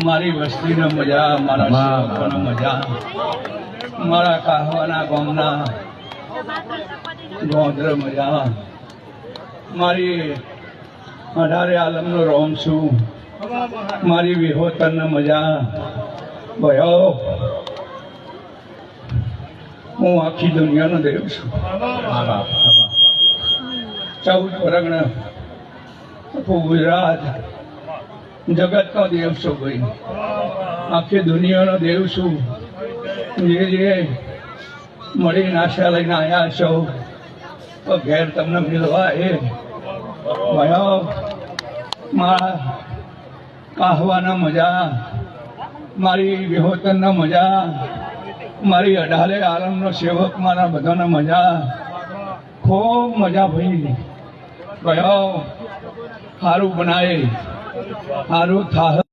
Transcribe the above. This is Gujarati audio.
મારી વસ્તીને મજા, મારા સેવકોને મજા, મારા કાહવાના ગામના ગોંધર મજા, મારી 18 આલમનો રોમ છું, મારી વિહોતરને મજા. ભયો હું આખી દુનિયાનો દેવ છું. 14 પરગણા ગુજરાત જગતનો દેવ છું ભાઈ, આખી દુનિયાનો દેવ છું. જે મળીને આશા લઈને આવ્યા છો તો ઘેર તમને મિલવા એ ભયો મારા કાહવાના મજા, મારી વિહોતરના મજા, મારી 18 આલમનો સેવક મારા બધાના મજા, ખૂબ મજા ભાઈ. ગયો સારું બનાવે, સારું થાય.